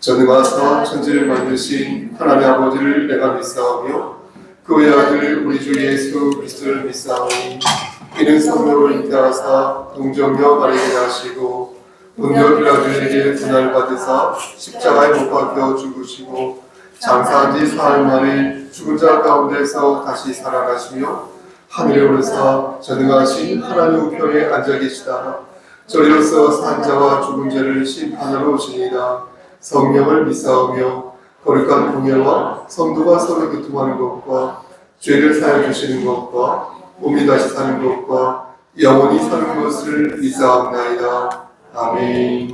전능하사 천지를 만드신 하나님 아버지를 내가 믿사오며 그 외아들 우리 주 예수 그리스도를 믿사오니 이는 성령을 잉태하사 동정녀 마리아에게 나시고 본디오 빌라도에게 고난을 받으사 십자가에 못 박혀 죽으시고 장사한 지 사흘 만에 죽은 자 가운데서 다시 살아나시며 하늘에 오르사 전능하신 하나님 우편에 앉아 계시다. 저리로서 산 자와 죽은 자를 심판하러 오시니이다. 성령을 믿사오며 거룩한 공예와 성도가 서로 교통하는 것과 죄를 사여 주시는 것과 몸이 다시 사는 것과 영원히 사는 것을 믿사옵나이다. 아멘.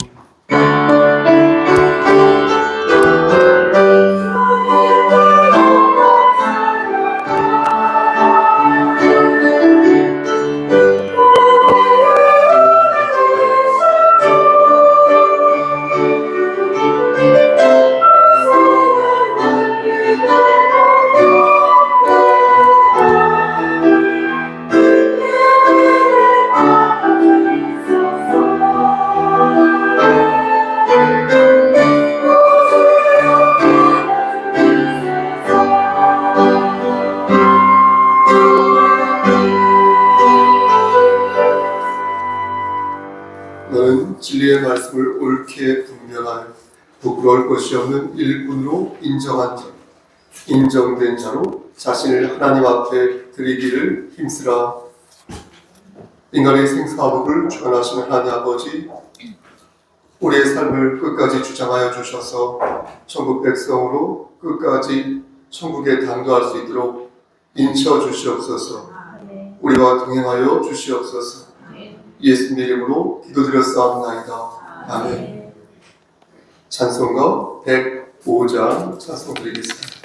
너는 진리의 말씀을 옳게 분별하여 부끄러울 것이 없는 일꾼으로 인정된 자로 자신을 하나님 앞에 드리기를 힘쓰라. 인간의 생사복을 주관하시는 하나님 아버지, 우리의 삶을 끝까지 주장하여 주셔서 천국 백성으로 끝까지 천국에 당도할 수 있도록 인쳐 주시옵소서. 우리와 동행하여 주시옵소서. 예수님 이름으로 기도드렸사옵나이다. 아멘. 찬송가 105장 찬송 드리겠습니다.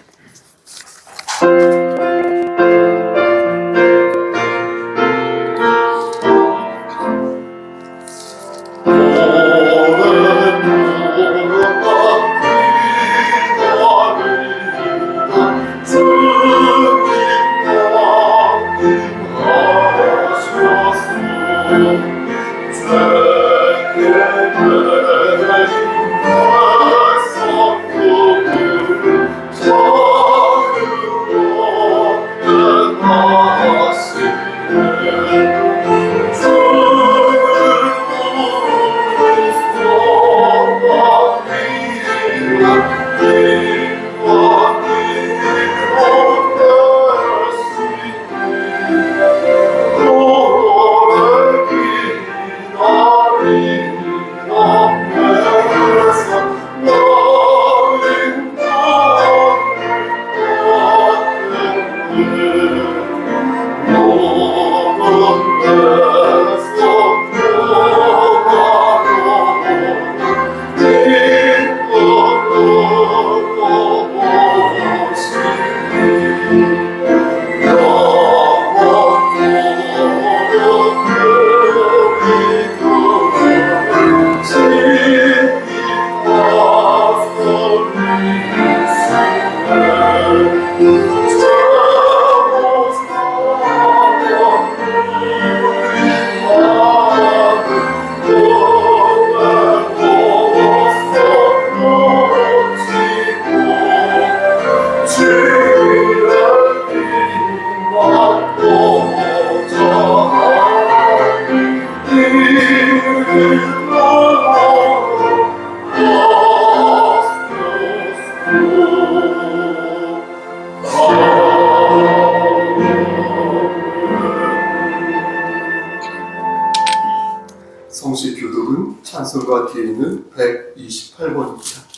성시 교독은 찬송가 뒤에 있는 128번입니다.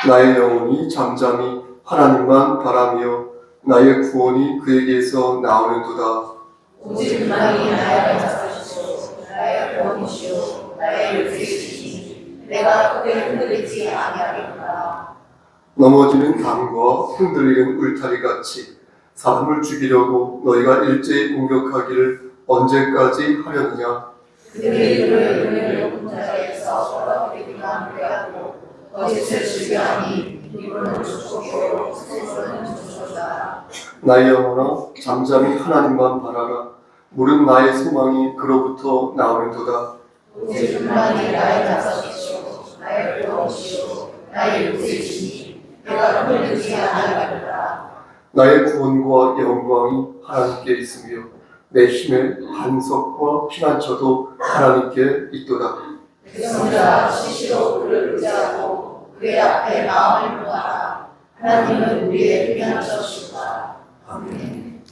나의 영혼이 잠잠히 하나님만 바라며 나의 구원이 그에게서 나오는도다. 오직 만이 나의 자사시오 나의 구원이시오 나의 요새이시니 내가 그를 흔들리지 아니하리로다. 넘어지는 담과 흔들리는 울타리 같이 사람을 죽이려고 너희가 일제히 공격하기를 언제까지 하려느냐. 그들이 그를 은혜를 높은 자리에서 벌어들이기만 하고 거짓을 즐겨하니 입으로는 주소고 스스로는 주소다. 나의 영혼아 잠잠히 하나님만 바라라. 모든 나의 소망이 그로부터 나오는도다. 오직 그만이 나의 자사시오 나의 구원이시오 나의 요새이시니 내가 흔들리지 아니하리로다. 나의 구원과 영광이 하나님께 있으며 내 힘의 반석과 피난처도 하나님께 있도다. 백성들아 시시로 그를 의지하고 그의 앞에 마음을 모아라. 하나님은 우리의 피난처시다. 아멘.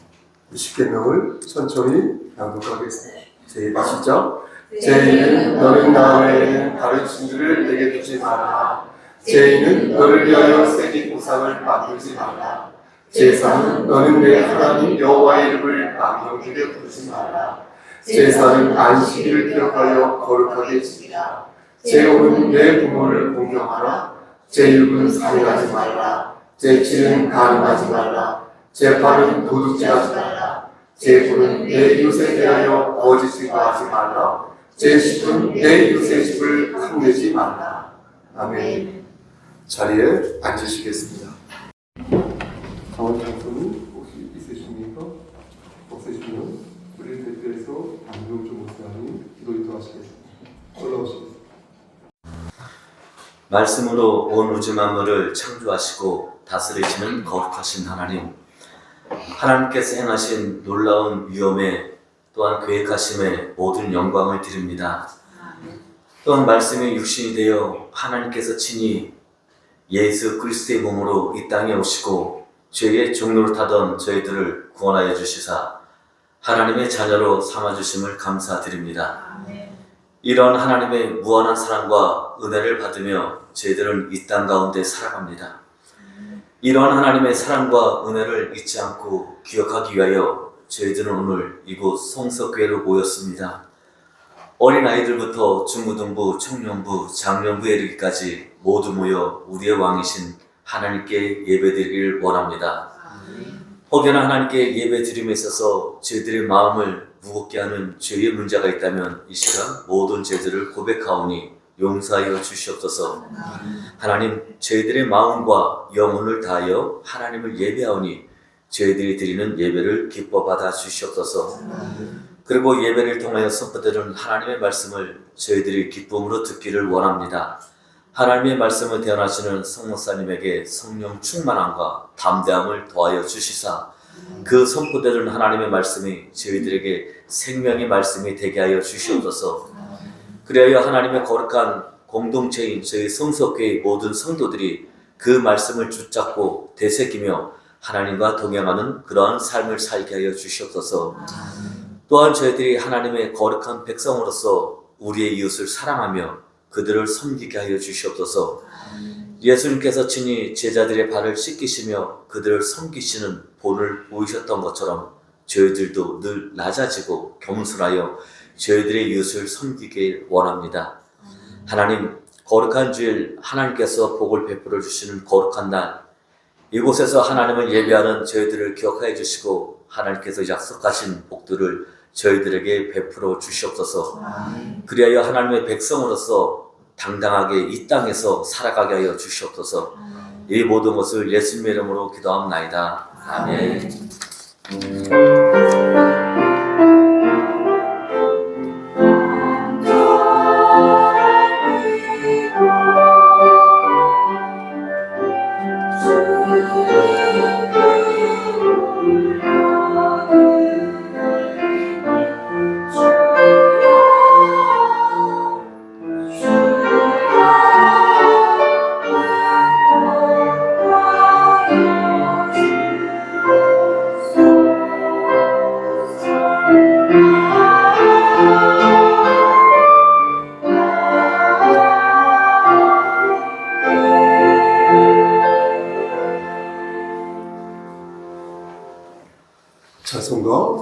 10계명을 천천히 낭독하겠습니다. 시작. 제2는 너는 나 외에는 다른 신들을 내게 두지 말라. 제2는 너를 위하여 새긴 우상을 만들지 말라. 제3는 너는 내 하나님 여호와의 이름을 망령되게 부르지 말라. 제4는 안식일을 기억하여 거룩하게 지키라. 제5는 내 부모를 공경하라. 제6은 살인하지 말라. 제7은 간음하지 말라. 제8은 도둑질하지 말라. 제9는 내 이웃에 대하여 거짓 증거하지 말라. 제10은 내 이웃의 집을 탐내지 말라. 아멘. 자리에 앉으시겠습니다. 다음 장소는 혹시 있으십니까? 없으시면 우리 대표에서 안경주 목사님 기도 인도하시겠습니다. 올라오시겠습니다. 말씀으로 온 우주 만물을 창조하시고 다스리시는 거룩하신 하나님, 하나님께서 행하신 놀라운 위엄에 또한 계획하심에 모든 영광을 드립니다. 또한 말씀이 육신이 되어 하나님께서 친히 예수 그리스도의 몸으로 이 땅에 오시고 죄의 종로를 타던 저희들을 구원하여 주시사 하나님의 자녀로 삼아주심을 감사드립니다. 이런 하나님의 무한한 사랑과 은혜를 받으며 저희들은 이 땅 가운데 살아갑니다. 이러한 하나님의 사랑과 은혜를 잊지 않고 기억하기 위하여 저희들은 오늘 이곳 성서교회로 모였습니다. 어린아이들부터 중고등부, 청년부, 장년부에 이르기까지 모두 모여 우리의 왕이신 하나님께 예배드리기를 원합니다. 혹여나 하나님께 예배드림에 있어서 저희들의 마음을 무겁게 하는 죄의 문제가 있다면 이 시간 모든 죄들을 고백하오니 용서하여 주시옵소서. 하나님, 저희들의 마음과 영혼을 다하여 하나님을 예배하오니 저희들이 드리는 예배를 기뻐 받아 주시옵소서. 그리고 예배를 통하여 선포되는 하나님의 말씀을 저희들이 기쁨으로 듣기를 원합니다. 하나님의 말씀을 대언하시는 성목사님에게 성령 충만함과 담대함을 더하여 주시사 그 선포되는 하나님의 말씀이 저희들에게 생명의 말씀이 되게 하여 주시옵소서. 그리하여 하나님의 거룩한 공동체인 저희 성서교회의 모든 성도들이 그 말씀을 붙잡고 되새기며 하나님과 동행하는 그러한 삶을 살게 하여 주시옵소서. 또한 저희들이 하나님의 거룩한 백성으로서 우리의 이웃을 사랑하며 그들을 섬기게 하여 주시옵소서. 예수님께서 친히 제자들의 발을 씻기시며 그들을 섬기시는 본을 보이셨던 것처럼 저희들도 늘 낮아지고 겸손하여 저희들의 이웃을 섬기길 원합니다. 하나님, 거룩한 주일 하나님께서 복을 베풀어 주시는 거룩한 날, 이곳에서 하나님을 예배하는 저희들을 기억하여 주시고 하나님께서 약속하신 복들을 저희들에게 베풀어 주시옵소서. 그리하여 하나님의 백성으로서 당당하게 이 땅에서 살아가게 하여 주시옵소서. 이 모든 것을 예수님의 이름으로 기도합나이다. 아멘. 주여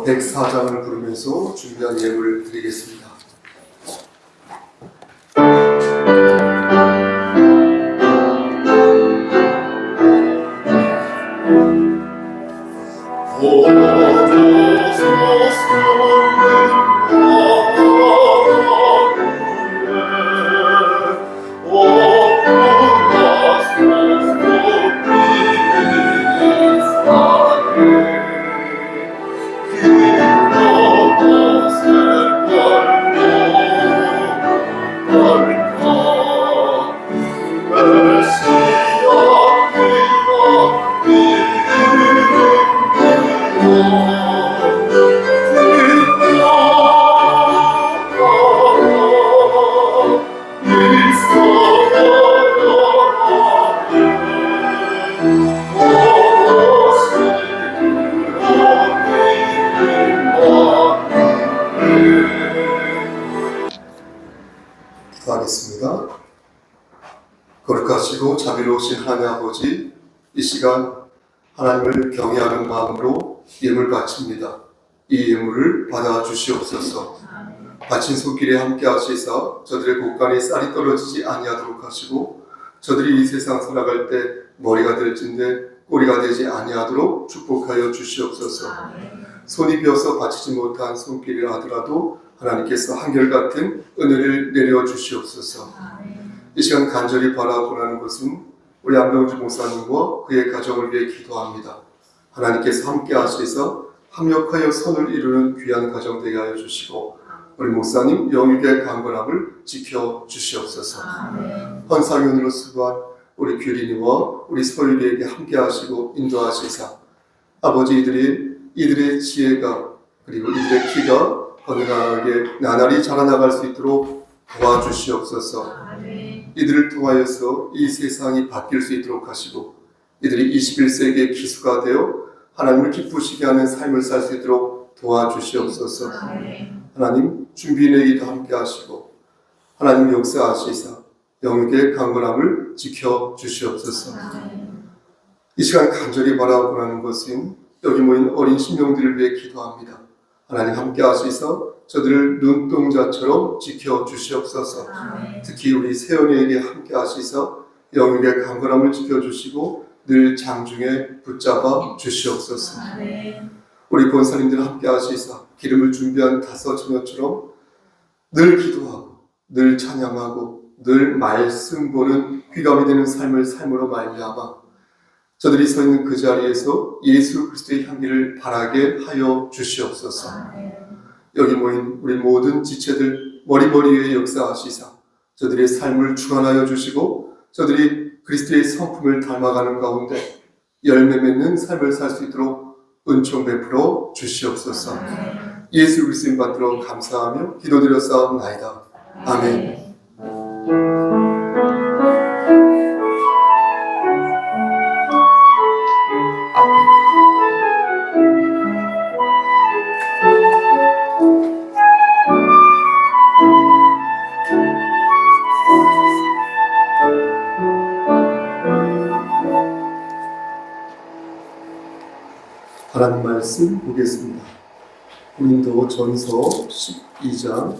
104장을 부르면서 준비한 예물을 드리겠습니다. 기도하겠습니다. 거룩하시고 자비로우신 하나님 아버지, 이 시간 하나님을 경외하는 마음으로 예물 바칩니다. 이 예물을 받아 주시옵소서. 바친 손길에 함께 하시사 저들의 곳간에 쌀이 떨어지지 아니하도록 하시고, 저들이 이 세상 살아갈 때 머리가 될진데 꼬리가 되지 아니하도록 축복하여 주시옵소서. 손이 비어서 바치지 못한 손길이라 하더라도 하나님께서 한결같은 은혜를 내려 주시옵소서. 이 시간 간절히 바라보라는 것은 우리 안병주 목사님과 그의 가정을 위해 기도합니다. 하나님께서 함께 하시서 합력하여 선을 이루는 귀한 가정 되게 하여 주시고, 우리 목사님 영육의 강건함을 지켜 주시옵소서. 헌상윤으로 수고한 우리 규린이와 우리 서유리에게 함께 하시고 인도하시사, 아버지 이들의 지혜가 그리고 이들의 키가 건강하게 나날이 자라나갈 수 있도록 도와주시옵소서. 이들을 통하여서 이 세상이 바뀔 수 있도록 하시고, 이들이 21세기의 기수가 되어 하나님을 기쁘시게 하는 삶을 살 수 있도록 도와주시옵소서. 하나님 준비내기도 함께 하시고, 하나님 역사하시사 영육의 강건함을 지켜주시옵소서. 이 시간 간절히 바라보라는 것은 여기 모인 어린 심령들을 위해 기도합니다. 하나님 함께 하시서 저들을 눈동자처럼 지켜주시옵소서. 특히 우리 세연이에게 함께 하시서 영육의 강건함을 지켜주시고 늘 장중에 붙잡아 주시옵소서. 우리 권사님들 함께 하시사 기름을 준비한 다섯 처녀처럼 늘 기도하고 늘 찬양하고 늘 말씀 보는 귀감이 되는 삶을 삶으로 말미암아 저들이 서 있는 그 자리에서 예수 그리스도의 향기를 바라게 하여 주시옵소서. 여기 모인 우리 모든 지체들 머리머리에 역사하시사 저들의 삶을 주관하여 주시고, 저들이 그리스도의 성품을 닮아가는 가운데 열매 맺는 삶을 살 수 있도록 은총 베풀어 주시옵소서. 예수 그리스도인 받들어 감사하며 기도드렸사옵나이다. 아멘. 하나님 말씀 보겠습니다. 고린도 전서 12장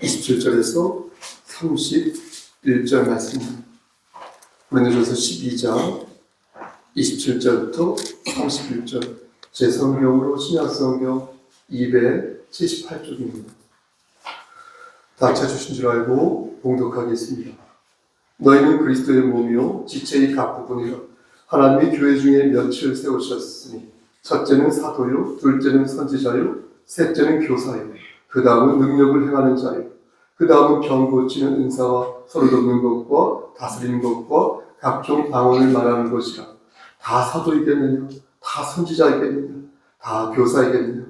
27절에서 31절 말씀입니다. 고린도전서 12장 27절부터 31절, 제 성경으로 신약성경 278쪽입니다. 다 찾으신 줄 알고 봉독하겠습니다. 너희는 그리스도의 몸이요 지체의 각 부분이라. 하나님이 교회 중에 몇을 세우셨으니, 첫째는 사도요, 둘째는 선지자요, 셋째는 교사요, 그 다음은 능력을 행하는 자요, 그 다음은 병 고치는 은사와 서로 돕는 것과 다스리는 것과 각종 방언을 말하는 것이라. 다 사도이겠느냐? 다 선지자이겠느냐? 다 교사이겠느냐?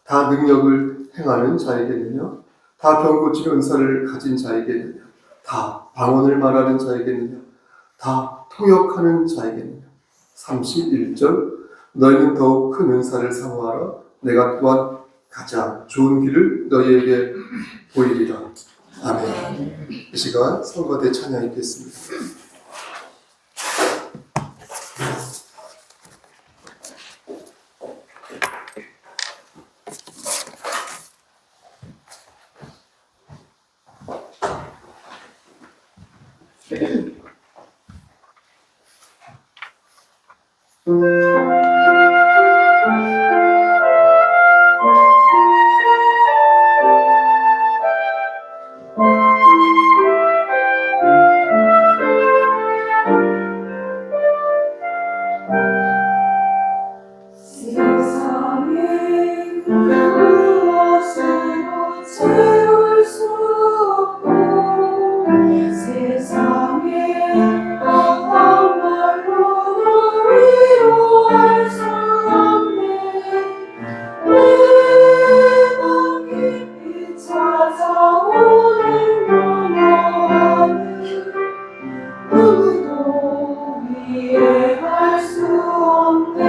다 능력을 행하는 자이겠느냐? 다 병 고치는 은사를 가진 자이겠느냐? 다 방언을 말하는 자이겠느냐? 다 통역하는 자이겠느냐? 31절, 너희는 더욱 큰 은사를 사모하라. 내가 또한 가장 좋은 길을 너희에게 보이리라. 아멘. 이 시간 성가대 찬양 있겠습니다. 세상에 무엇으로 채울 수 없고 세상에 어떤 말로도 위로할 수 없네 내 맘 깊이 찾아오는 영원함을 누구도 이해할 수 없네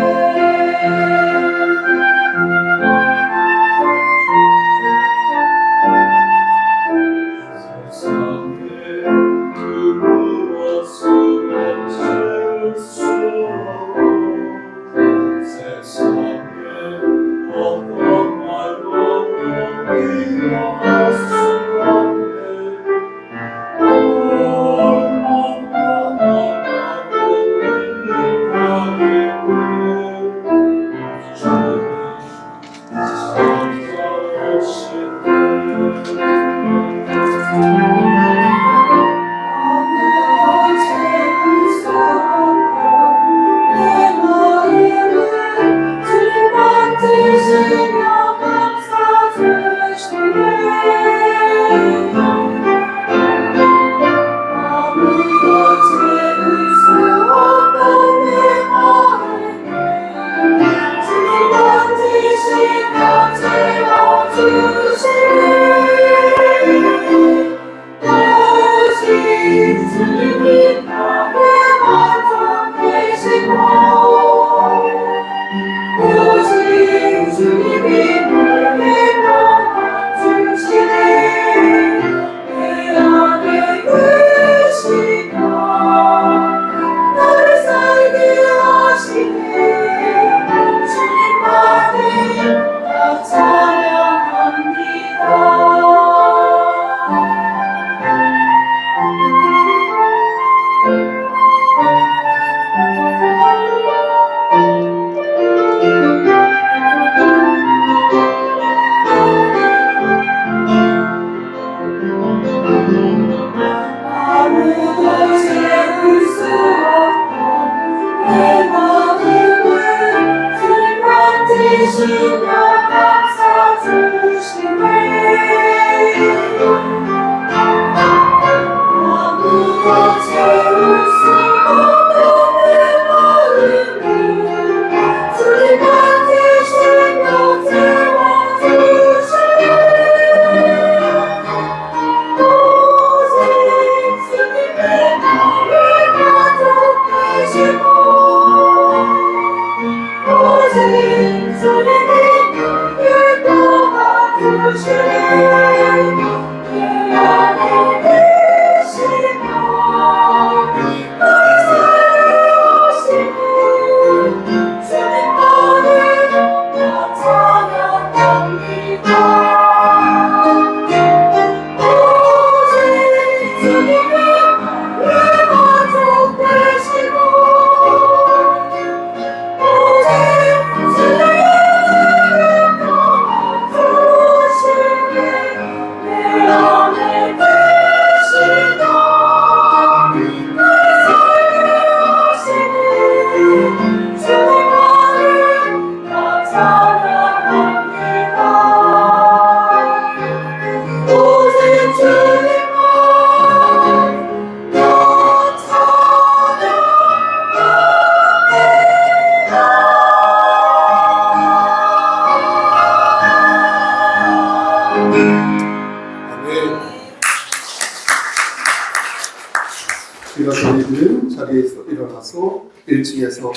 우리가 저희들 자리에서 일어나서 1층에서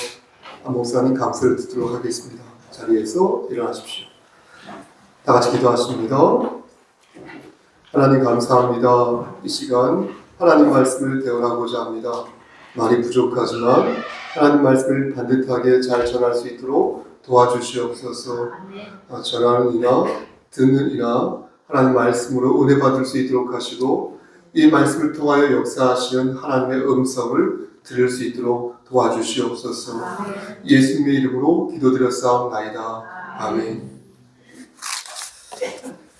목사님 강세를 듣도록 하겠습니다. 자리에서 일어나십시오. 다 같이 기도하십니다. 하나님 감사합니다. 이 시간 하나님 말씀을 대언하고자 합니다. 말이 부족하지만 하나님 말씀을 반듯하게 잘 전할 수 있도록 도와주시옵소서. 전하는 이나 듣는 이나 하나님 말씀으로 은혜 받을 수 있도록 하시고 이 말씀을 통하여 역사하시는 하나님의 음성을 들을 수 있도록 도와주시옵소서. 예수님의 이름으로 기도드렸사옵나이다. 아멘.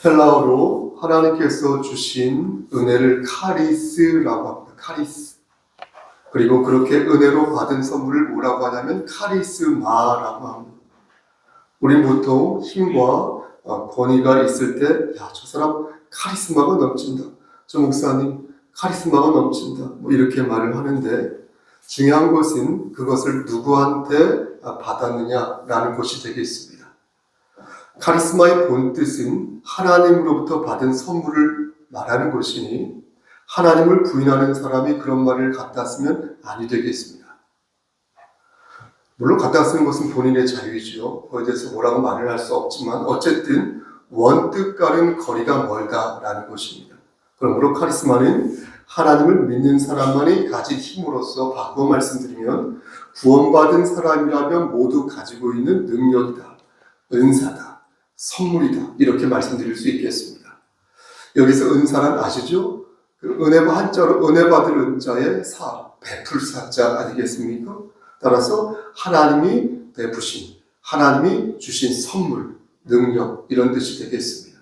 헬라어로 하나님께서 주신 은혜를 카리스라고 합니다. 카리스. 그리고 그렇게 은혜로 받은 선물을 뭐라고 하냐면 카리스마라고 합니다. 우린 보통 힘과 권위가 있을 때, 야, 저 사람 카리스마가 넘친다. 저 목사님 카리스마가 넘친다. 뭐 이렇게 말을 하는데, 중요한 것은 그것을 누구한테 받았느냐라는 것이 되겠습니다. 카리스마의 본 뜻은 하나님으로부터 받은 선물을 말하는 것이니, 하나님을 부인하는 사람이 그런 말을 갖다 쓰면 아니 되겠습니다. 물론 갖다 쓰는 것은 본인의 자유이죠. 그거에 대해서 뭐라고 말을 할 수 없지만 어쨌든 원뜻과는 거리가 멀다라는 것입니다. 그러므로 카리스마는 하나님을 믿는 사람만이 가진 힘으로서 바꾸어 말씀드리면 구원받은 사람이라면 모두 가지고 있는 능력이다, 은사다, 선물이다, 이렇게 말씀드릴 수 있겠습니다. 여기서 은사란 아시죠? 그 은혜와 한자로 은혜 받을 은자의 사, 베풀 사자 아니겠습니까? 따라서 하나님이 베푸신, 하나님이 주신 선물, 능력, 이런 뜻이 되겠습니다.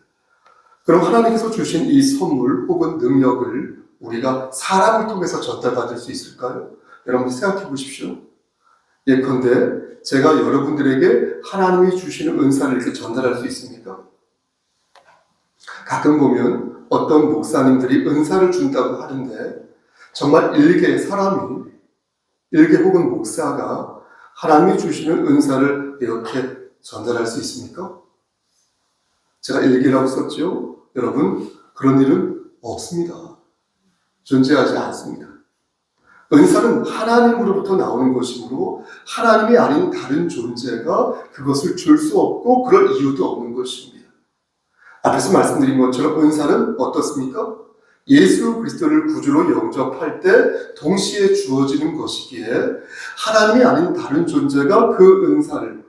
그럼 하나님께서 주신 이 선물 혹은 능력을 우리가 사람을 통해서 전달받을 수 있을까요? 여러분 생각해 보십시오. 예컨대 제가 여러분들에게 하나님이 주시는 은사를 이렇게 전달할 수 있습니까? 가끔 보면 어떤 목사님들이 은사를 준다고 하는데 정말 사람이 일개 혹은 목사가 하나님이 주시는 은사를 이렇게 전달할 수 있습니까? 제가 일기라고 썼죠? 여러분, 그런 일은 없습니다. 존재하지 않습니다. 은사는 하나님으로부터 나오는 것이므로 하나님이 아닌 다른 존재가 그것을 줄 수 없고 그럴 이유도 없는 것입니다. 앞에서 말씀드린 것처럼 은사는 어떻습니까? 예수 그리스도를 구주로 영접할 때 동시에 주어지는 것이기에 하나님이 아닌 다른 존재가 그 은사를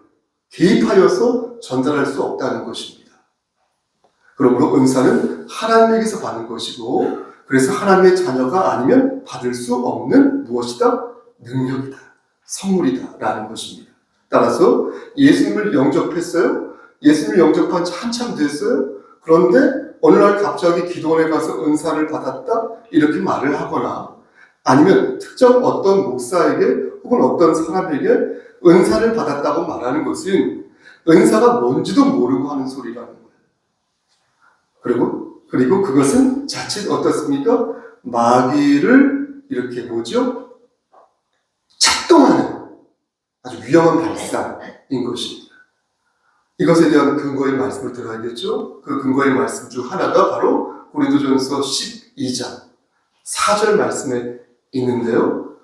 개입하여서 전달할 수 없다는 것입니다. 그러므로 은사는 하나님에게서 받는 것이고, 그래서 하나님의 자녀가 아니면 받을 수 없는 무엇이다? 능력이다, 선물이다 라는 것입니다. 따라서 예수님을 영접했어요? 예수님을 영접한 지 한참 됐어요? 그런데 어느 날 갑자기 기도원에 가서 은사를 받았다? 이렇게 말을 하거나, 아니면 특정 어떤 목사에게 혹은 어떤 사람에게 은사를 받았다고 말하는 것은 은사가 뭔지도 모르고 하는 소리라는 거예요. 그리고 그것은 자칫 어떻습니까? 마귀를 이렇게 작동하는 아주 위험한 발상인 것입니다. 이것에 대한 근거의 말씀을 들어야겠죠? 그 근거의 말씀 중 하나가 바로 고린도전서 12장 4절 말씀에 있는데요.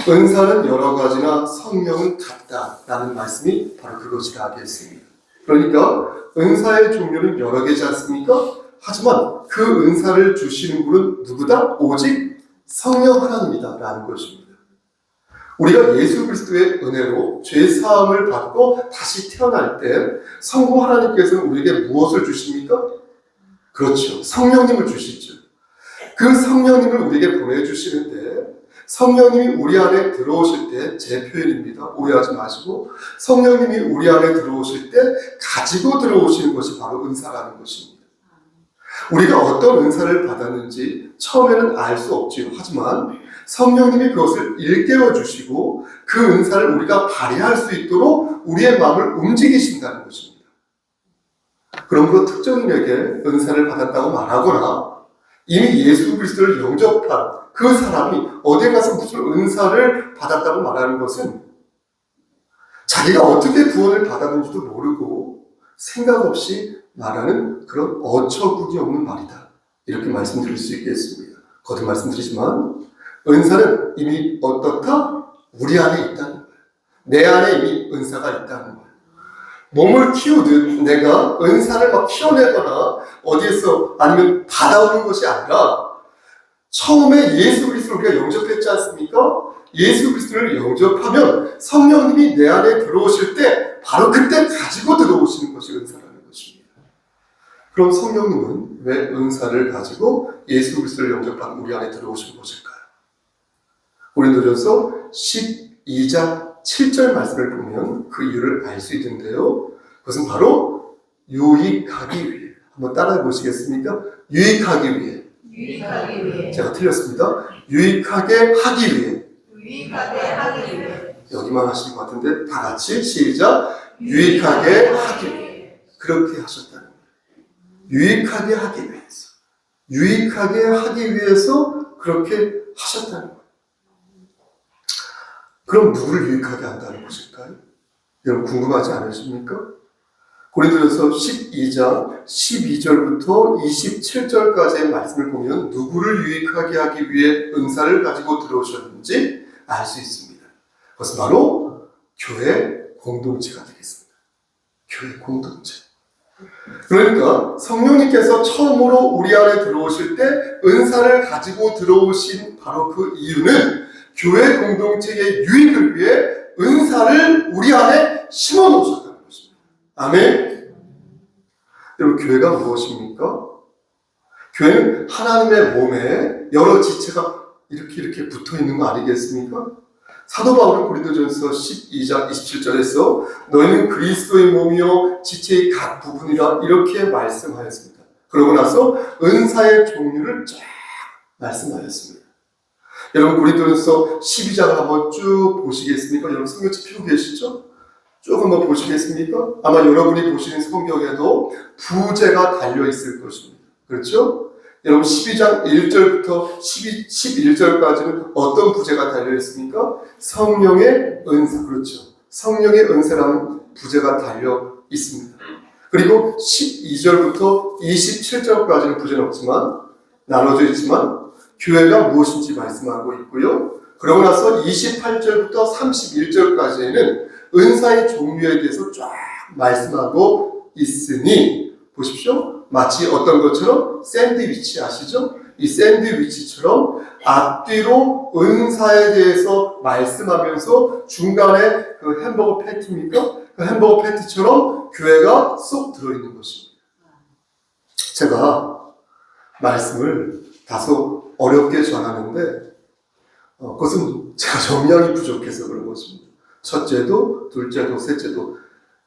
은사는 여러 가지나 성령은 같다라는 말씀이 바로 그것이라 하겠습니다. 그러니까 은사의 종류는 여러 개지 않습니까? 하지만 그 은사를 주시는 분은 누구다? 오직 성령 하나님이다 라는 것입니다. 우리가 예수 그리스도의 은혜로 죄 사함을 받고 다시 태어날 때 성부 하나님께서는 우리에게 무엇을 주십니까? 그렇죠. 성령님을 주시죠. 그 성령님을 우리에게 보내주시는데 성령님이 우리 안에 들어오실 때, 제 표현입니다. 오해하지 마시고, 성령님이 우리 안에 들어오실 때 가지고 들어오시는 것이 바로 은사라는 것입니다. 우리가 어떤 은사를 받았는지 처음에는 알 수 없지요. 하지만 성령님이 그것을 일깨워 주시고 그 은사를 우리가 발휘할 수 있도록 우리의 마음을 움직이신다는 것입니다. 그러므로 특정인에게 은사를 받았다고 말하거나 이미 예수 그리스도를 영접한 그 사람이 어디에 가서 무슨 은사를 받았다고 말하는 것은 자기가 어떻게 구원을 받았는지도 모르고 생각 없이 말하는 그런 어처구니 없는 말이다. 이렇게 말씀드릴 수 있겠습니다. 거듭 말씀드리지만 은사는 이미 어떻다? 우리 안에 있다는 거예요. 내 안에 이미 은사가 있다는 거예요. 몸을 키우듯 내가 은사를 막 키워내거나 어디에서 아니면 받아오는 것이 아니라 처음에 예수 그리스도를 우리가 영접했지 않습니까? 예수 그리스도를 영접하면 성령님이 내 안에 들어오실 때 바로 그때 가지고 들어오시는 것이 은사라는 것입니다. 그럼 성령님은 왜 은사를 가지고 예수 그리스도를 영접한 우리 안에 들어오신 것일까요? 고린도전서 12장 7절 말씀을 보면 그 이유를 알 수 있는데요. 그것은 바로 유익하기 위해. 한번 따라해 보시겠습니까? 유익하기 위해. 유익하기 위해. 제가 틀렸습니다. 유익하게 하기 위해. 유익하게 하기 위해. 여기만 하신 것 같은데 다 같이 시작. 유익하게 하기 위해. 그렇게 하셨다는 거예요. 유익하게 하기 위해서. 유익하게 하기 위해서 그렇게 하셨다는 거예요. 그럼 누구를 유익하게 한다는 것일까요? 여러분 궁금하지 않으십니까? 고린도전서 12장 12절부터 27절까지의 말씀을 보면 누구를 유익하게 하기 위해 은사를 가지고 들어오셨는지 알 수 있습니다. 그것은 바로 교회 공동체가 되겠습니다. 교회 공동체. 그러니까 성령님께서 처음으로 우리 안에 들어오실 때 은사를 가지고 들어오신 바로 그 이유는 교회 공동체의 유익을 위해 은사를 우리 안에 심어 놓으셨다는 것입니다. 아멘. 여러분 교회가 무엇입니까? 교회는 하나님의 몸에 여러 지체가 이렇게 붙어 있는 거 아니겠습니까? 사도 바울은 고린도전서 12장 27절에서 너희는 그리스도의 몸이요 지체의 각 부분이라 이렇게 말씀하였습니다. 그러고 나서 은사의 종류를 쫙 말씀하였습니다. 여러분 고린도전서 12장을 한번 쭉 보시겠습니까? 여러분 성경책 펴고 계시죠? 쭉 한번 보시겠습니까? 아마 여러분이 보시는 성경에도 부제가 달려있을 것입니다. 그렇죠? 여러분 12장 1절부터 11절까지는 어떤 부제가 달려있습니까? 성령의 은사, 그렇죠. 성령의 은사라는 부제가 달려있습니다. 그리고 12절부터 27절까지는 부제는 없지만 나눠져 있지만 교회가 무엇인지 말씀하고 있고요. 그러고 나서 28절부터 31절까지는 은사의 종류에 대해서 쫙 말씀하고 있으니 보십시오. 마치 어떤 것처럼 샌드위치 아시죠? 이 샌드위치처럼 앞뒤로 은사에 대해서 말씀하면서 중간에 그 햄버거 패티입니까? 그 햄버거 패티처럼 교회가 쏙 들어있는 것입니다. 제가 말씀을 다소 어렵게 전하는데 그것은 제가 정량이 부족해서 그런 것입니다. 첫째도 둘째도 셋째도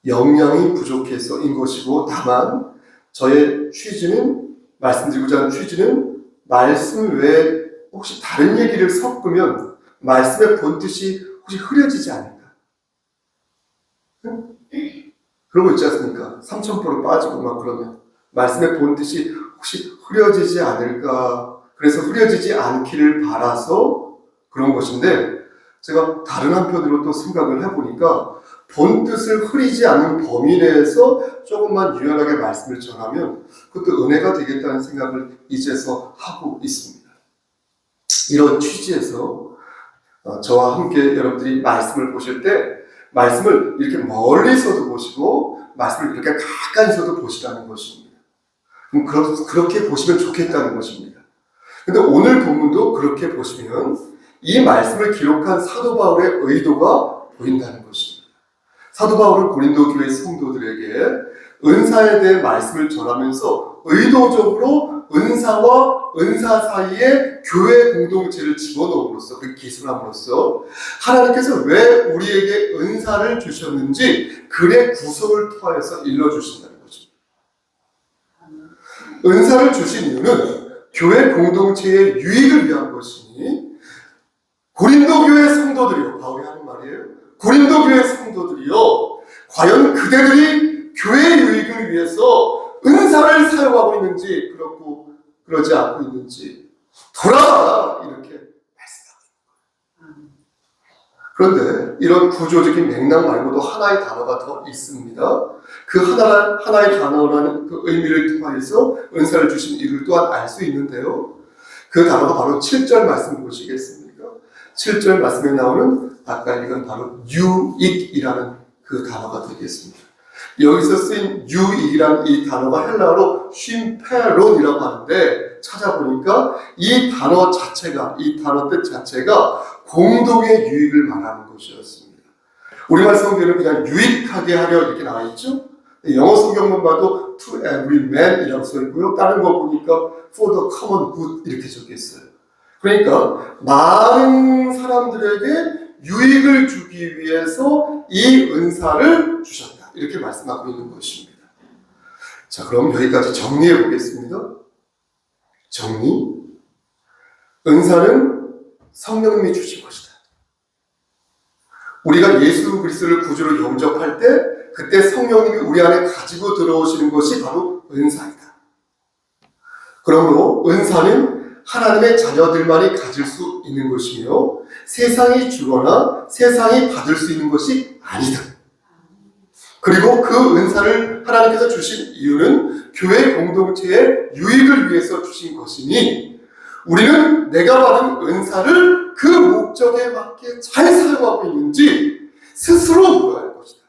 역량이 부족해서인 것이고 다만 저의 취지는 말씀드리고자 하는 취지는 말씀 외에 혹시 다른 얘기를 섞으면 말씀의 본뜻이 혹시 흐려지지 않을까? 응? 그런 거 있지 않습니까? 삼천포로 빠지고 막 그러면 말씀의 본뜻이 혹시 흐려지지 않을까? 그래서 흐려지지 않기를 바라서 그런 것인데 제가 다른 한편으로 또 생각을 해보니까 본뜻을 흐리지 않는 범위 내에서 조금만 유연하게 말씀을 전하면 그것도 은혜가 되겠다는 생각을 이제서 하고 있습니다. 이런 취지에서 저와 함께 여러분들이 말씀을 보실 때 말씀을 이렇게 멀리서도 보시고 말씀을 이렇게 가까이서도 보시라는 것입니다. 그럼 그렇게 보시면 좋겠다는 것입니다. 근데 오늘 본문도 그렇게 보시면 이 말씀을 기록한 사도 바울의 의도가 보인다는 것입니다. 사도 바울은 고린도 교회 성도들에게 은사에 대해 말씀을 전하면서 의도적으로 은사와 은사 사이에 교회 공동체를 집어넣음으로써 그 기술함으로써 하나님께서 왜 우리에게 은사를 주셨는지 글의 구석을 통하여서 일러주신다는 것입니다. 은사를 주신 이유는 교회 공동체의 유익을 위한 것이니 고린도 교회 성도들이요, 바울이 하는 말이에요. 고린도 교회 성도들이요, 과연 그대들이 교회의 유익을 위해서 은사를 사용하고 있는지 그렇고 그러지 않고 있는지 돌아봐라 이렇게 말씀합니다. 그런데 이런 구조적인 맥락 말고도 하나의 단어가 더 있습니다. 그 하나의 단어라는 그 의미를 통해서 은사를 주신 이유를 또한 알 수 있는데요. 그 단어가 바로 7절 말씀 보시겠습니까? 7절 말씀에 나오는 아까 읽은 바로 유익이라는 그 단어가 되겠습니다. 여기서 쓰인 유익이라는 이 단어가 헬라어로 쉼페론이라고 하는데 찾아보니까 이 단어 자체가, 이 단어 뜻 자체가 공동의 유익을 말하는 것이었습니다. 우리말 성경에는 그냥 유익하게 하려 이렇게 나와 있죠? 영어 성경만 봐도 to every man이라고 써 있고요. 다른 거 보니까 for the common good 이렇게 적혀 있어요. 그러니까 많은 사람들에게 유익을 주기 위해서 이 은사를 주셨다. 이렇게 말씀하고 있는 것입니다. 자, 그럼 여기까지 정리해 보겠습니다. 정리. 은사는 성령님이 주신 것이다. 우리가 예수 그리스도를 구주로 영접할 때 그때 성령님이 우리 안에 가지고 들어오시는 것이 바로 은사이다. 그러므로 은사는 하나님의 자녀들만이 가질 수 있는 것이며 세상이 주거나 세상이 받을 수 있는 것이 아니다. 그리고 그 은사를 하나님께서 주신 이유는 교회 공동체의 유익을 위해서 주신 것이니 우리는 내가 받은 은사를 그 목적에 맞게 잘 사용하고 있는지 스스로 물어야 할 것이다.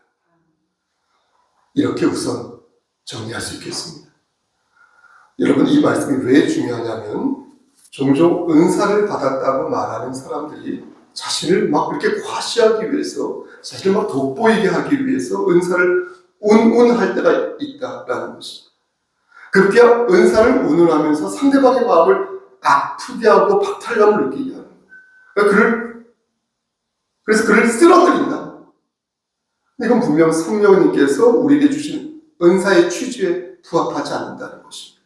이렇게 우선 정리할 수 있겠습니다. 여러분, 이 말씀이 왜 중요하냐면 종종 은사를 받았다고 말하는 사람들이 자신을 막 이렇게 과시하기 위해서, 자신을 막 돋보이게 하기 위해서 은사를 운운할 때가 있다라는 것입니다. 급기야 은사를 운운하면서 상대방의 마음을 아프게 하고 박탈감을 느끼게 하는 거예요. 그래서 그를 쓰러뜨린다. 이건 분명 성령님께서 우리에게 주신 은사의 취지에 부합하지 않는다는 것입니다.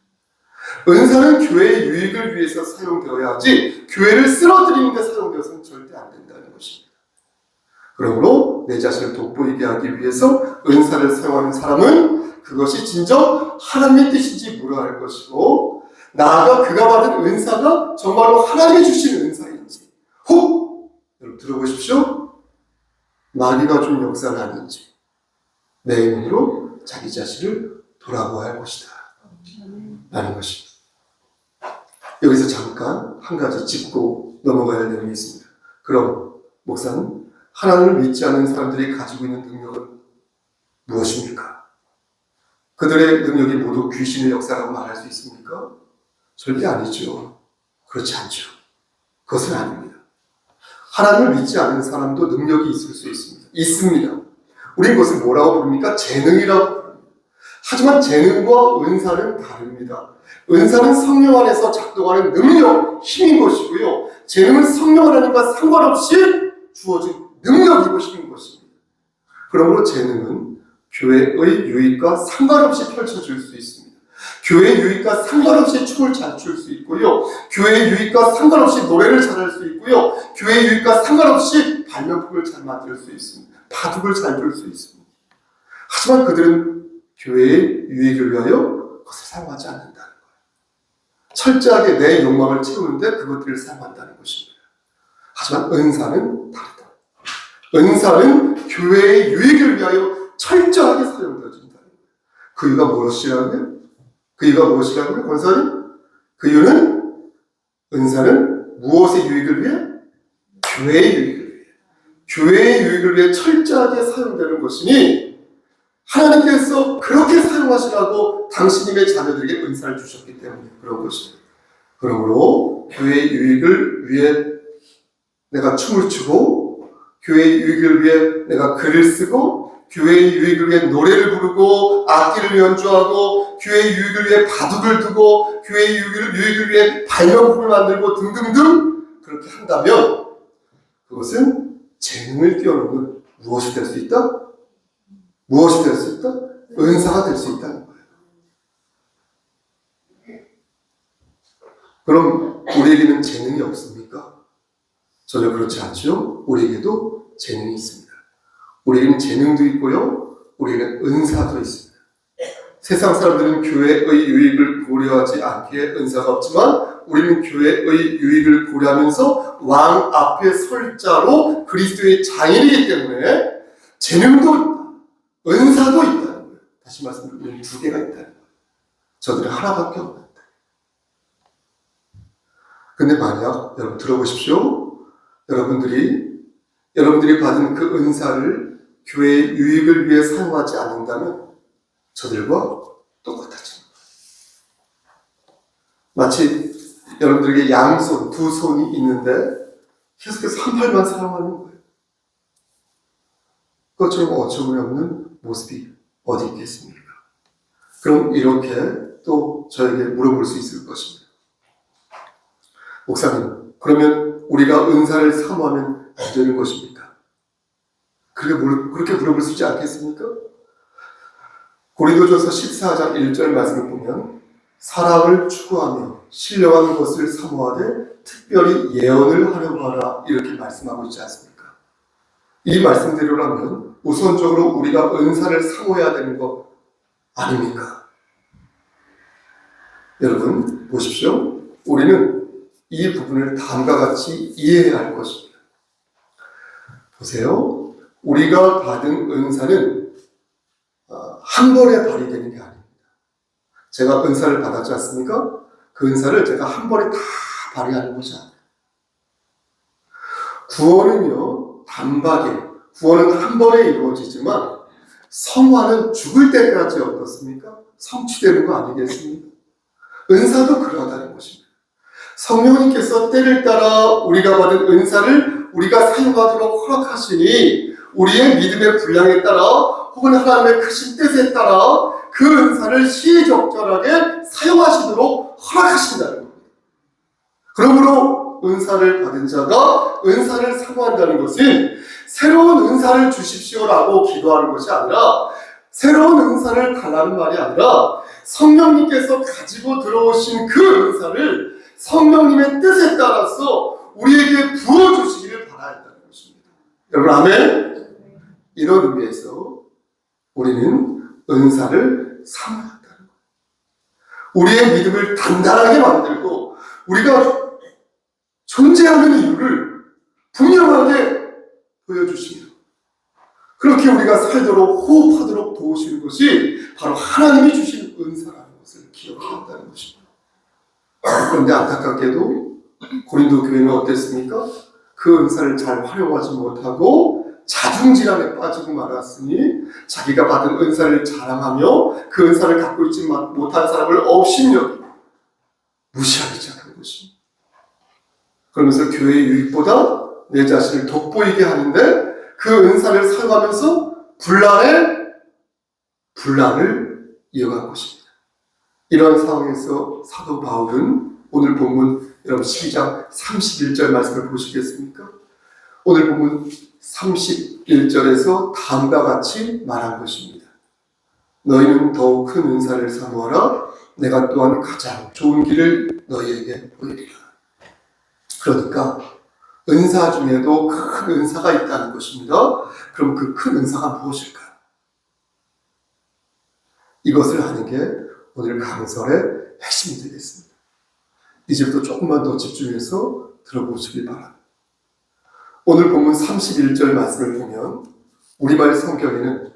은사는 교회의 유익을 위해서 사용되어야 하지 교회를 쓰러뜨리는 데 사용되어서는 절대 안 된다는 것입니다. 그러므로 내 자신을 돋보이게 하기 위해서 은사를 사용하는 사람은 그것이 진정 하나님의 뜻인지 물어야 할 것이고, 나아가 그가 받은 은사가 정말로 하나님이 주신 은사인지, 혹 여러분 들어보십시오. 마귀가 준 역사는 아닌지 내 눈으로 자기 자신을 돌아보아야 할 것이다 라는 것입니다. 여기서 잠깐 한 가지 짚고 넘어가야 할 내용이 있습니다. 그럼 목사는 하나님을 믿지 않는 사람들이 가지고 있는 능력은 무엇입니까? 그들의 능력이 모두 귀신의 역사라고 말할 수 있습니까? 절대 아니죠. 그렇지 않죠. 그것은 아닙니다. 하나님을 믿지 않는 사람도 능력이 있을 수 있습니다. 있습니다. 우린 그것을 뭐라고 부릅니까? 재능이라고 부릅니다. 하지만 재능과 은사는 다릅니다. 은사는 성령 안에서 작동하는 능력, 힘인 것이고요. 재능은 성령 하나님과 상관없이 주어진 능력이고 힘인 것입니다. 그러므로 재능은 교회의 유익과 상관없이 펼쳐질 수 있습니다. 교회의 유익과 상관없이 춤을 잘 출 수 있고요. 교회의 유익과 상관없이 노래를 잘할 수 있고요. 교회의 유익과 상관없이 발명품을 잘 만들 수 있습니다. 바둑을 잘 둘 수 있습니다. 하지만 그들은 교회의 유익을 위하여 그것을 사용하지 않는다는 거예요. 철저하게 내 욕망을 채우는데 그것들을 사용한다는 것입니다. 하지만 은사는 다르다. 은사는 교회의 유익을 위하여 철저하게 사용되어진다는 거예요. 그 이유가 무엇이라고요? 그 이유가 무엇이라고요? 권사님? 그 이유는 은사는 무엇의 유익을 위해? 교회의 유익을 위해. 교회의 유익을 위해 철저하게 사용되는 것이니 하나님께서 그렇게 사용하시라고 당신님의 자녀들에게 은사를 주셨기 때문에 그런 것입니다. 그러므로 교회의 유익을 위해 내가 춤을 추고, 교회의 유익을 위해 내가 글을 쓰고, 교회의 유익을 위해 노래를 부르고 악기를 연주하고, 교회의 유익을 위해 바둑을 두고, 교회의 유익을 위해 발명품을 만들고 등등등 그렇게 한다면 그것은 재능을 뛰어넘는 무엇이 될 수 있다? 무엇이 될 수 있다? 은사가 될 수 있다는 거예요. 그럼 우리에게는 재능이 없습니까? 전혀 그렇지 않죠. 우리에게도 재능이 있습니다. 우리에게는 재능도 있고요. 우리에게는 은사도 있습니다. 세상 사람들은 교회의 유익을 고려하지 않기에 은사가 없지만 우리는 교회의 유익을 고려하면서 왕 앞에 설 자로 그리스도의 장인이기 때문에 재능도 있다. 은사도 있다는 거예요. 다시 말씀드리면 두 개가 있다는 거예요. 저들은 하나밖에 없는데. 근데 만약 여러분 들어보십시오. 여러분들이 받은 그 은사를 교회의 유익을 위해 사용하지 않는다면 저들과 똑같아집니다. 마치 여러분들에게 양손, 두 손이 있는데 계속해서 한 팔만 사용하는 거예요. 그것처럼 어처구니 없는 모습이 어디 있겠습니까? 그럼 이렇게 또 저에게 물어볼 수 있을 것입니다. 목사님, 그러면 우리가 은사를 사모하면 안 되는 것입니까? 그렇게 물어볼 수 있지 않겠습니까? 고린도전서 14장 1절 말씀을 보면 사랑을 추구하며 신령한 것을 사모하되 특별히 예언을 하려고 하라 이렇게 말씀하고 있지 않습니까? 이 말씀대로라면 우선적으로 우리가 은사를 사모해야 되는 거 아닙니까? 여러분 보십시오. 우리는 이 부분을 다음과 같이 이해해야 할 것입니다. 보세요. 우리가 받은 은사는 한 번에 발휘되는 게 아닙니다. 제가 은사를 받았지 않습니까? 그 은사를 제가 한 번에 다 발휘하는 것이 아니에요. 구원은요, 단박에, 구원은 한 번에 이루어지지만 성화는 죽을 때까지 어떻습니까? 성취되는 거 아니겠습니까? 은사도 그러하다는 것입니다. 성령님께서 때를 따라 우리가 받은 은사를 우리가 사용하도록 허락하시니 우리의 믿음의 분량에 따라 혹은 하나님의 크신 뜻에 따라 그 은사를 시의적절하게 사용하시도록 허락하신다는 겁니다. 그러므로 은사를 받은 자가 은사를 사모한다는 것은 새로운 은사를 주십시오라고 기도하는 것이 아니라 새로운 은사를 달라는 말이 아니라 성령님께서 가지고 들어오신 그 은사를 성령님의 뜻에 따라서 우리에게 부어주시기를 바라야 한다는 것입니다. 여러분 아멘? 이런 의미에서 우리는 은사를 사모한다는 거예요. 우리의 믿음을 단단하게 만들고 우리가 존재하는 이유를 분명하게 보여주시며 그렇게 우리가 살도록 호흡하도록 도우시는 것이 바로 하나님이 주신 은사라는 것을 기억해야 한다는 것입니다. 그런데 안타깝게도 고린도 교회는 어땠습니까? 그 은사를 잘 활용하지 못하고 자중질환에 빠지고 말았으니 자기가 받은 은사를 자랑하며 그 은사를 갖고 있지 못한 사람을 업신여기고 무시하기 시작한 것입니다. 그러면서 교회의 유익보다 내 자신을 돋보이게 하는데 그 은사를 사용하면서 분란을 이어간 것입니다. 이런 상황에서 사도 바울은 오늘 본문 여러분 12장 31절 말씀을 보시겠습니까? 오늘 본문 31절에서 다음과 같이 말한 것입니다. 너희는 더욱 큰 은사를 사모하라. 내가 또한 가장 좋은 길을 너희에게 보이리라. 그러니까 은사 중에도 큰 은사가 있다는 것입니다. 그럼 그 큰 은사가 무엇일까? 이것을 아는 게 오늘 강설의 핵심이 되겠습니다. 이제부터 조금만 더 집중해서 들어보시길 바랍니다. 오늘 본문 31절 말씀을 보면 우리말 성경에는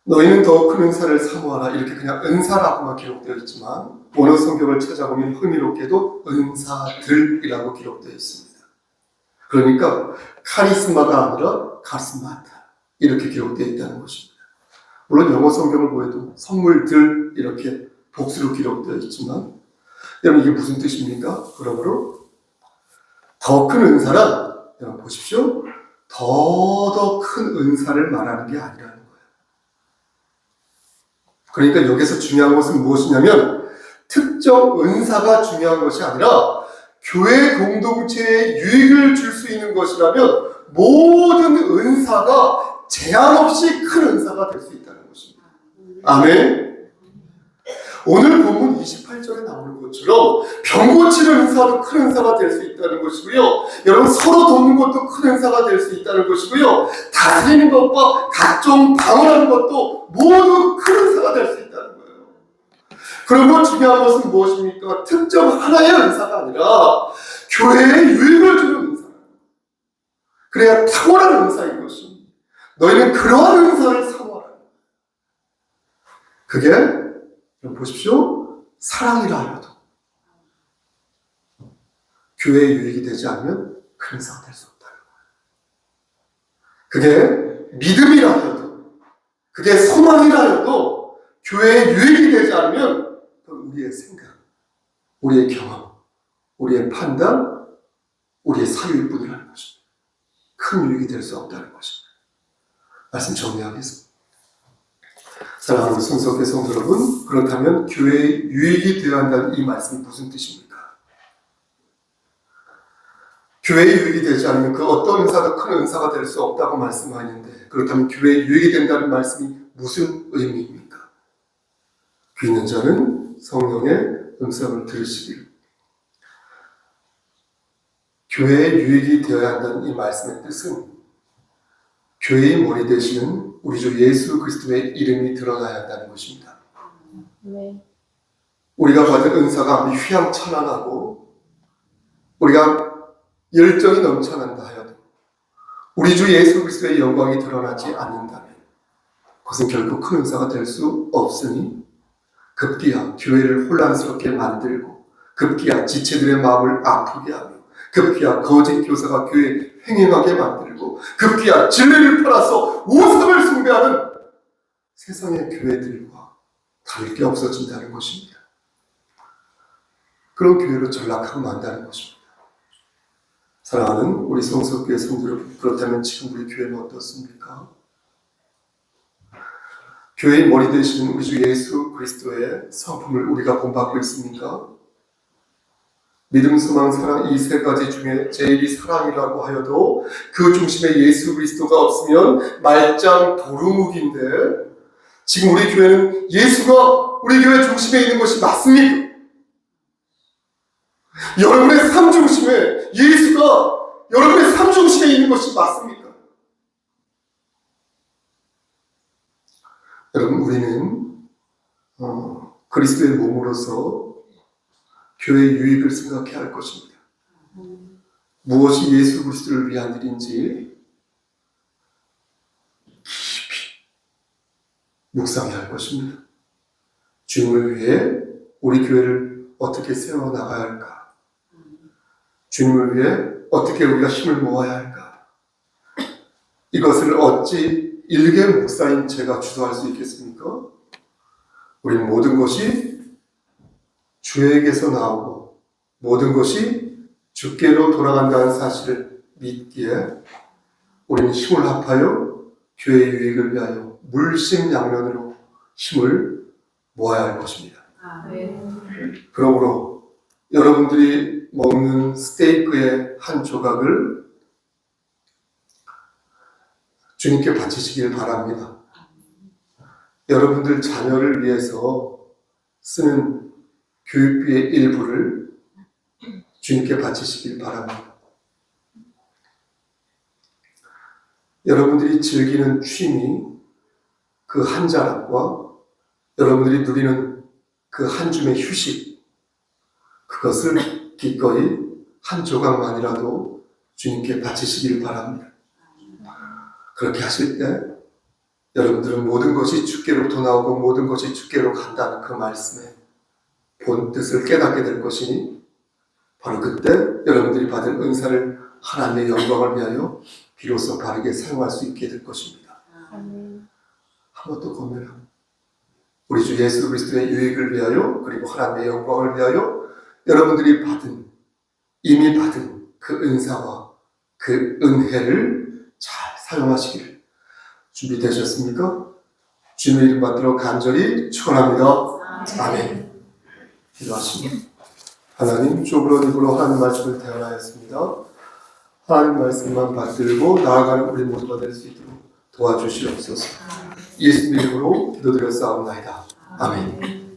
너희는 더 큰 은사를 사모하라 이렇게 그냥 은사라고만 기록되어 있지만 원어 성경을 찾아보면 흥미롭게도 은사들이라고 기록되어 있습니다. 그러니까 카리스마가 아니라 가스마타 이렇게 기록되어 있다는 것입니다. 물론 영어 성경을 보여도 선물들 이렇게 복수로 기록되어 있지만 여러분 이게 무슨 뜻입니까? 그러므로 더 큰 은사란 여러분 보십시오. 더 큰 은사를 말하는 게 아니라는 거예요. 그러니까 여기서 중요한 것은 무엇이냐면 특정 은사가 중요한 것이 아니라 교회 공동체에 유익을 줄 수 있는 것이라면 모든 은사가 제한 없이 큰 은사가 될 수 있다는 것입니다. 아멘. 오늘 본문 28절에 나오는 것처럼 병 고치는 은사도 큰 은사가 될 수 있다는 것이고요. 여러분 서로 돕는 것도 큰 은사가 될 수 있다는 것이고요. 다스리는 것과 각종 방언하는 것도 모두 큰 은사가 될 수 있다는 거예요. 그러면 중요한 것은 무엇입니까? 특정 하나의 은사가 아니라 교회에 유익을 주는 은사. 그래야 탁월한 은사인 것입니다. 너희는 그러한 은사를 사모하라. 그게 보십시오. 사랑이라 하여도 교회에 유익이 되지 않으면 큰 은사가 될 수 없다는 거예요. 그게 믿음이라 하여도 그게 소망이라 하여도 교회에 유익이 되지 않으면 우리의 생각, 우리의 경험, 우리의 판단, 우리의 사유일 뿐이라는 것입니다. 큰 유익이 될 수 없다는 것입니다. 말씀 정리하겠습니다. 사랑하는 성석의 성도 여러분, 그렇다면 교회의 유익이 되어야 한다는 이 말씀이 무슨 뜻입니까? 교회의 유익이 되지 않으면 그 어떤 은사도 큰 은사가 될 수 없다고 말씀하는데, 그렇다면 교회의 유익이 된다는 말씀이 무슨 의미입니까? 귀 있는 자는 성령의 음성을 들으시길. 교회의 유익이 되어야 한다는 이 말씀의 뜻은 교회의 머리 되시는 우리 주 예수 그리스도의 이름이 드러나야 한다는 것입니다. 네. 우리가 받은 은사가 아무리 휘황찬란하고 우리가 열정이 넘쳐난다 하여도 우리 주 예수 그리스도의 영광이 드러나지 않는다면 그것은 결코 큰 은사가 될 수 없으니 급기야 교회를 혼란스럽게 만들고 급기야 지체들의 마음을 아프게 하며 급기야 거짓 교사가 교회에 횡행하게 만들고 급기야 진리를 팔아서 우상을 숭배하는 세상의 교회들과 다를 게 없어진다는 것입니다. 그런 교회로 전락하고 만다는 것입니다. 사랑하는 우리 성석교회 성도 여러분, 그렇다면 지금 우리 교회는 어떻습니까? 교회의 머리 되시는 우리 주 예수 그리스도의 성품을 우리가 본받고 있습니까? 믿음, 소망, 사랑 이 세 가지 중에 제일이 사랑이라고 하여도 그 중심에 예수 그리스도가 없으면 말짱 도루묵인데 지금 우리 교회는 예수가 우리 교회 중심에 있는 것이 맞습니까? 여러분의 삶 중심에 예수가 여러분의 삶 중심에 있는 것이 맞습니까? 여러분, 우리는 그리스도의 몸으로서 교회의 유익을 생각해야 할 것입니다. 무엇이 예수 그리스도를 위한 일인지 깊이 묵상해야 할 것입니다. 주님을 위해 우리 교회를 어떻게 세워나가야 할까? 주님을 위해 어떻게 우리가 힘을 모아야 할까? 이것을 어찌 일개 목사인 제가 주도할 수 있겠습니까? 우리는 모든 것이 주에게서 나오고 모든 것이 주께로 돌아간다는 사실을 믿기에 우리는 힘을 합하여 교회의 유익을 위하여 물심양면으로 힘을 모아야 할 것입니다. 그러므로 여러분들이 먹는 스테이크의 한 조각을 주님께 바치시길 바랍니다. 여러분들 자녀를 위해서 쓰는 교육비의 일부를 주님께 바치시길 바랍니다. 여러분들이 즐기는 취미, 그 한 자락과 여러분들이 누리는 그 한 줌의 휴식, 그것을 기꺼이 한 조각만이라도 주님께 바치시길 바랍니다. 그렇게 하실 때 여러분들은 모든 것이 주께로부터 나오고 모든 것이 주께로 간다는 그 말씀에 본 뜻을 깨닫게 될 것이니 바로 그때 여러분들이 받은 은사를 하나님의 영광을 위하여 비로소 바르게 사용할 수 있게 될 것입니다. 한 번 더 고민합니다. 우리 주 예수 그리스도의 유익을 위하여 그리고 하나님의 영광을 위하여 여러분들이 이미 받은 그 은사와 그 은혜를 잘 사용하시기를 준비되셨습니까? 주님의 이름 받들어 간절히 축원합니다. 아멘. 기도하십니다. 하나님, 좁은 입으로 하나님 말씀을 대언하였습니다. 하나님 말씀만 받들고 나아가는 우리 모두가 될 수 있도록 도와주시옵소서. 예수님 이름으로 기도드렸사옵나이다. 아멘.